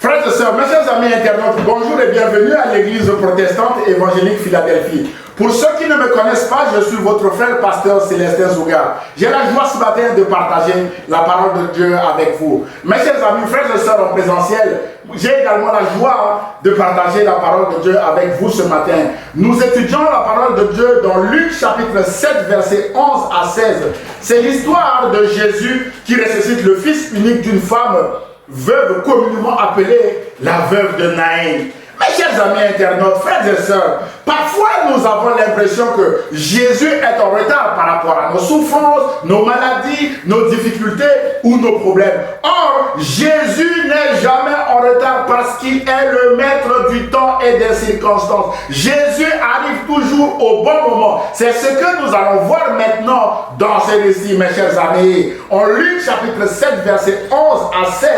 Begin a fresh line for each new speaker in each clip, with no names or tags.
Frères et sœurs, mes chers amis internautes, bonjour et bienvenue à l'église protestante évangélique Philadelphie. Pour ceux qui ne me connaissent pas, je suis votre frère pasteur Célestin Zouga. J'ai la joie ce matin de partager la parole de Dieu avec vous. Mes chers amis, frères et sœurs en présentiel, j'ai également la joie de partager la parole de Dieu avec vous ce matin. Nous étudions la parole de Dieu dans Luc chapitre 7, versets 11 à 16. C'est l'histoire de Jésus qui ressuscite le fils unique d'une femme veuve communément appelée la veuve de Naïn. Mes chers amis internautes, frères et sœurs, parfois nous avons l'impression que Jésus est en retard par rapport à nos souffrances, nos maladies, nos difficultés ou nos problèmes. Or, Jésus n'est jamais en retard parce qu'il est le maître du temps et des circonstances. Jésus arrive toujours au bon moment. C'est ce que nous allons voir maintenant dans ce récit, mes chers amis. En Luc chapitre 7, verset 11 à 16,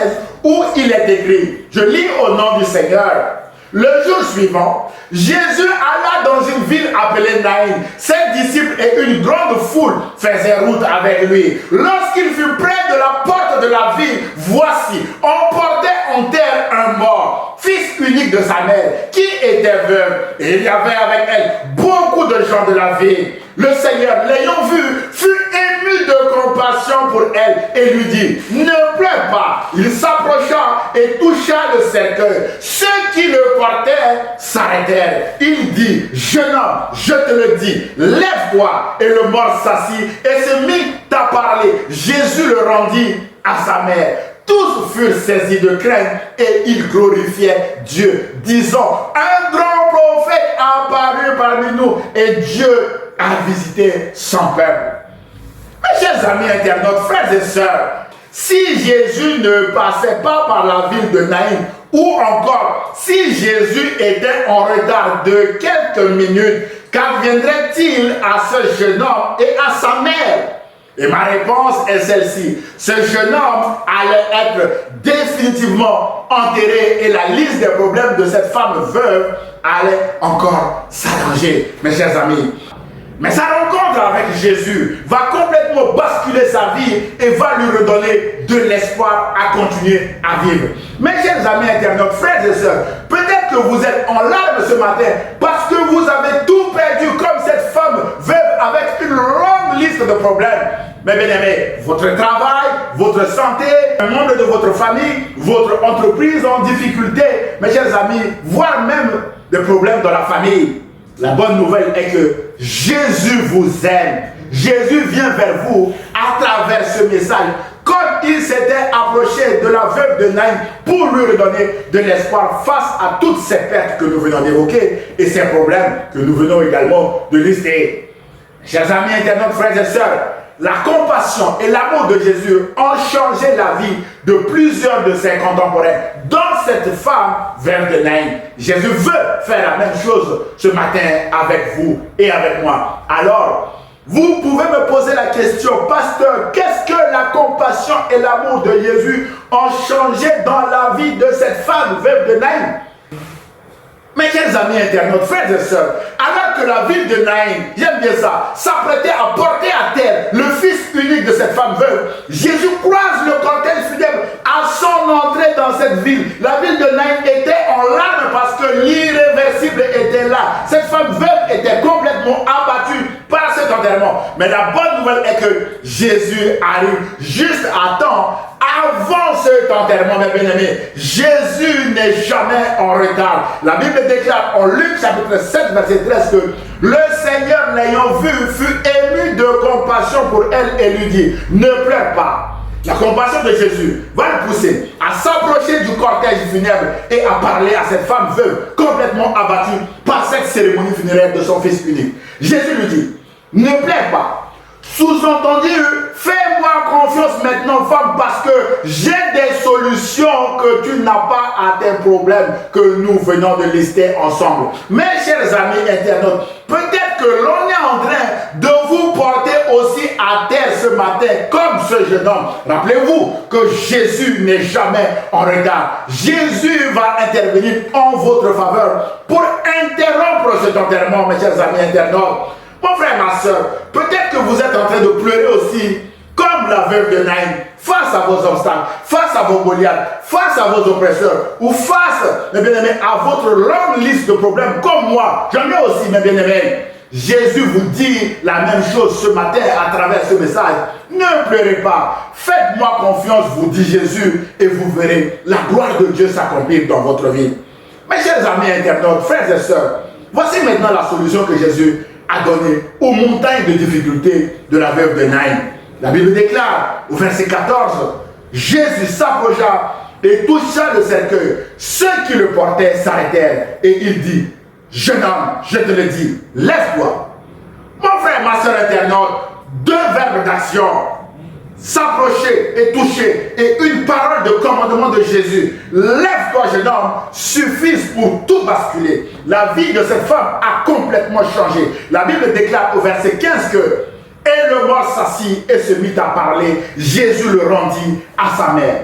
où il est écrit, je lis au nom du Seigneur. Le jour suivant, Jésus alla dans une ville appelée Naïn. Ses disciples et une grande foule faisaient route avec lui. Lorsqu'il fut près de la porte de la ville, voici, on portait en terre un mort, fils unique de sa mère, qui était veuve. Et il y avait avec elle beaucoup de gens de la ville. Le Seigneur, l'ayant vue, fut ému de compassion pour elle et lui dit, ne pleure pas. Il s'approcha et toucha le cercueil. Ceux qui le portaient s'arrêtèrent. Il dit, jeune homme, je te le dis, lève-toi. Et le mort s'assit et se mit à parler. Jésus le rendit à sa mère. Tous furent saisis de crainte et ils glorifiaient Dieu, disant, un grand prophète a apparu parmi nous et Dieu a visité son peuple. Mes chers amis internautes, frères et sœurs, si Jésus ne passait pas par la ville de Naïn, ou encore si Jésus était en retard de quelques minutes, qu'adviendrait-il à ce jeune homme et à sa mère? Et ma réponse est celle-ci. Ce jeune homme allait être définitivement enterré et la liste des problèmes de cette femme veuve allait encore s'allonger, mes chers amis. Mais sa rencontre avec Jésus va complètement basculer sa vie et va lui redonner de l'espoir à continuer à vivre. Mes chers amis internautes, frères et sœurs, peut-être que vous êtes en larmes ce matin parce que vous avez tout perdu comme cette femme veuve avec une longue liste de problèmes. Mais bien aimé, votre travail, votre santé, un membre de votre famille, votre entreprise en difficulté, mes chers amis, voire même des problèmes dans la famille. La bonne nouvelle est que Jésus vous aime. Jésus vient vers vous à travers ce message. Comme il s'était approché de la veuve de Naïn pour lui redonner de l'espoir face à toutes ces pertes que nous venons d'évoquer et ces problèmes que nous venons également de lister. Chers amis internautes, frères et sœurs, la compassion et l'amour de Jésus ont changé la vie de plusieurs de ses contemporains, dont cette femme veuve de Naïn. Jésus veut faire la même chose ce matin avec vous et avec moi. Alors, vous pouvez me poser la question, pasteur, qu'est-ce que la compassion et l'amour de Jésus ont changé dans la vie de cette femme veuve de Naïn? Mes chers amis internautes, frères et sœurs, alors que la ville de Naïn, j'aime bien ça, s'apprêtait à porter à terre le fils unique de cette femme veuve, Jésus croise le cortège funèbre à son entrée dans cette ville. La ville de Naïn était en larmes parce que l'irréversible était là. Cette femme veuve était complètement abattue par cet enterrement. Mais la bonne nouvelle est que Jésus arrive juste à temps. Avant cet enterrement, mes bien-aimés, Jésus n'est jamais en retard. La Bible déclare en Luc chapitre 7, verset 13 que le Seigneur l'ayant vu fut ému de compassion pour elle et lui dit, ne pleure pas. La compassion de Jésus va le pousser à s'approcher du cortège funèbre et à parler à cette femme veuve complètement abattue par cette cérémonie funéraire de son fils unique. Jésus lui dit, ne pleure pas. Sous-entendu, fais-moi confiance maintenant, femme, parce que j'ai des solutions que tu n'as pas à tes problèmes que nous venons de lister ensemble. Mes chers amis internautes, peut-être que l'on est en train de vous porter aussi à terre ce matin, comme ce jeune homme. Rappelez-vous que Jésus n'est jamais en retard. Jésus va intervenir en votre faveur pour interrompre cet enterrement, mes chers amis internautes. Mon frère, ma soeur, peut-être que vous êtes en train de pleurer aussi comme la veuve de Naïm, face à vos obstacles, face à vos Goliaths, face à vos oppresseurs, ou face, mes bien-aimés, à votre longue liste de problèmes, comme moi, j'en ai aussi, mes bien-aimés. Jésus vous dit la même chose ce matin à travers ce message. Ne pleurez pas, faites-moi confiance, vous dit Jésus, et vous verrez la gloire de Dieu s'accomplir dans votre vie. Mes chers amis internautes, frères et sœurs, voici maintenant la solution que Jésus a donnée aux montagnes de difficultés de la veuve de Naïm. La Bible déclare au verset 14, Jésus s'approcha et toucha le cercueil. Ceux qui le portaient s'arrêtèrent et il dit, jeune homme, je te le dis, lève-toi. Mon frère, ma soeur internaute, deux verbes d'action, s'approcher et toucher, et une parole de commandement de Jésus, lève-toi jeune homme, suffisent pour tout basculer. La vie de cette femme a complètement changé. La Bible déclare au verset 15 que et le mort s'assit et se mit à parler. Jésus le rendit à sa mère.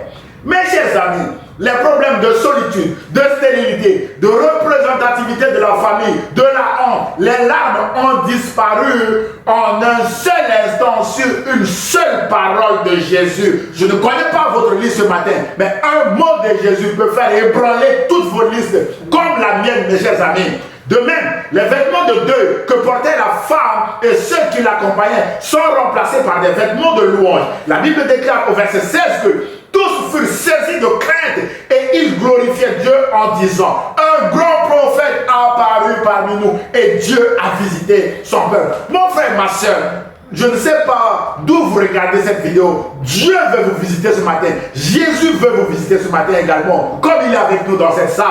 Mes chers amis, les problèmes de solitude, de stérilité, de représentativité de la famille, de la honte, les larmes ont disparu en un seul instant sur une seule parole de Jésus. Je ne connais pas votre liste ce matin, mais un mot de Jésus peut faire ébranler toutes vos listes, comme la mienne, mes chers amis. De même, les vêtements de deuil que portait la femme et ceux qui l'accompagnaient sont remplacés par des vêtements de louange. La Bible déclare au verset 16 que tous furent saisis de crainte et ils glorifiaient Dieu en disant, un grand prophète a apparu parmi nous et Dieu a visité son peuple. Mon frère, ma soeur, je ne sais pas d'où vous regardez cette vidéo. Dieu veut vous visiter ce matin. Jésus veut vous visiter ce matin également, comme il est avec nous dans cette salle.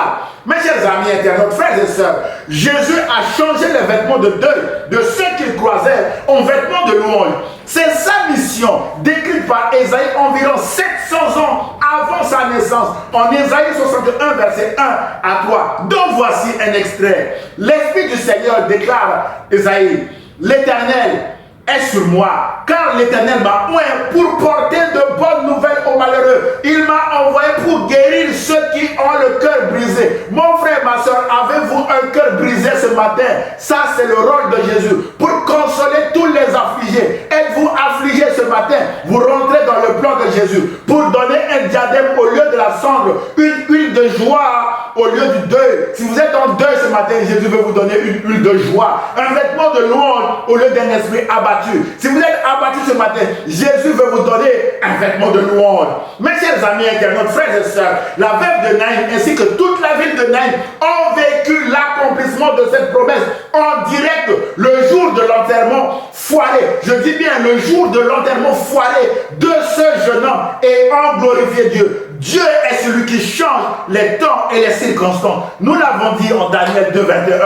Mes chers amis internautes, frères et sœurs, Jésus a changé les vêtements de deuil de ceux qu'il croisait en vêtements de louange. C'est sa mission, décrite par Ésaïe environ 700 ans avant sa naissance, en Ésaïe 61, verset 1 à 3. Donc voici un extrait. L'Esprit du Seigneur déclare Ésaïe, l'Éternel est sur moi, car l'Éternel m'a oint pour porter de bonnes nouvelles aux malheureux. Il m'a envoyé pour guérir ceux qui ont le cœur brisé. Mon frère, ma soeur, avez-vous un cœur brisé ce matin? Ça, c'est le rôle de Jésus, pour consoler tous les affligés. Êtes-vous affligé ce matin? Vous rentrez dans le plan de Jésus, pour donner un diadème au lieu de la cendre, une huile de joie au lieu du deuil. Si vous êtes en deuil ce matin, Jésus veut vous donner une huile de joie, un vêtement de louange au lieu d'un esprit abattu. Si vous êtes abattu ce matin, Jésus veut vous donner un vêtement de louange. Mes chers amis internautes, frères et sœurs, la veuve de Naïm ainsi que toute la ville de Naïm ont vécu l'accomplissement de cette promesse en direct le jour de l'enterrement foiré. Je dis bien le jour de l'enterrement foiré de ce jeune homme, et ont glorifié Dieu. Dieu est celui qui change les temps et les circonstances. Nous l'avons dit en Daniel 2, 21.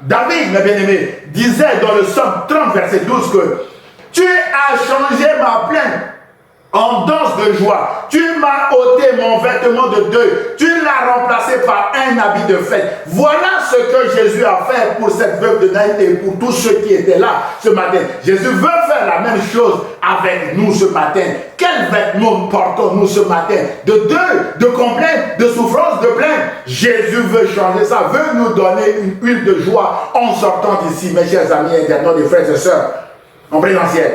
David, mes bien-aimés, disait dans le psaume 30, verset 12 que tu as changé ma plainte en danse de joie. Tu m'as ôté mon vêtement de deuil. Tu l'as remplacé par un habit de fête. Voilà ce que Jésus a fait pour cette veuve de Naïm et pour tous ceux qui étaient là ce matin. Jésus veut faire la même chose avec nous ce matin. Quels vêtements portons-nous ce matin? De deuil, de complainte, de souffrance, de plainte. Jésus veut changer ça, veut nous donner une huile de joie en sortant d'ici, mes chers amis internautes et frères et sœurs en présentiel.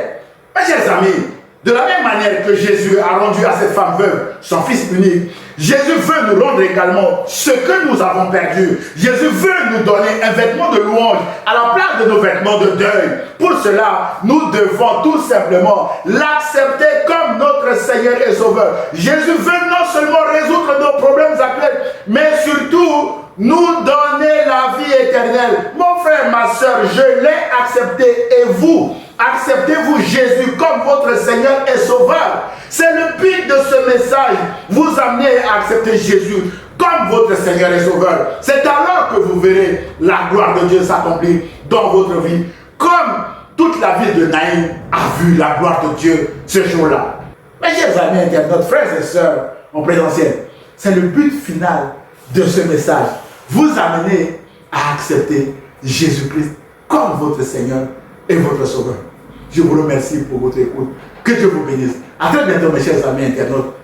Mes chers amis, de la même manière que Jésus a rendu à cette femme veuve son fils unique, Jésus veut nous rendre également ce que nous avons perdu. Jésus veut nous donner un vêtement de louange à la place de nos vêtements de deuil. Pour cela, nous devons tout simplement l'accepter comme notre Seigneur et Sauveur. Jésus veut non seulement résoudre nos problèmes actuels, mais surtout nous donner la vie éternelle. Mon frère, ma soeur, je l'ai accepté, et vous, acceptez-vous Jésus comme votre Seigneur et Sauveur? C'est le but de ce message, vous amener à accepter Jésus comme votre Seigneur et Sauveur. C'est alors que vous verrez la gloire de Dieu s'accomplir dans votre vie, comme toute la ville de Naïm a vu la gloire de Dieu ce jour-là. Mes chers amis internautes, frères et sœurs en présentiel, c'est le but final de ce message. Vous amener à accepter Jésus-Christ comme votre Seigneur et votre Sauveur. Je vous remercie pour votre écoute. Que Dieu vous bénisse. À très bientôt, mes chers amis internautes.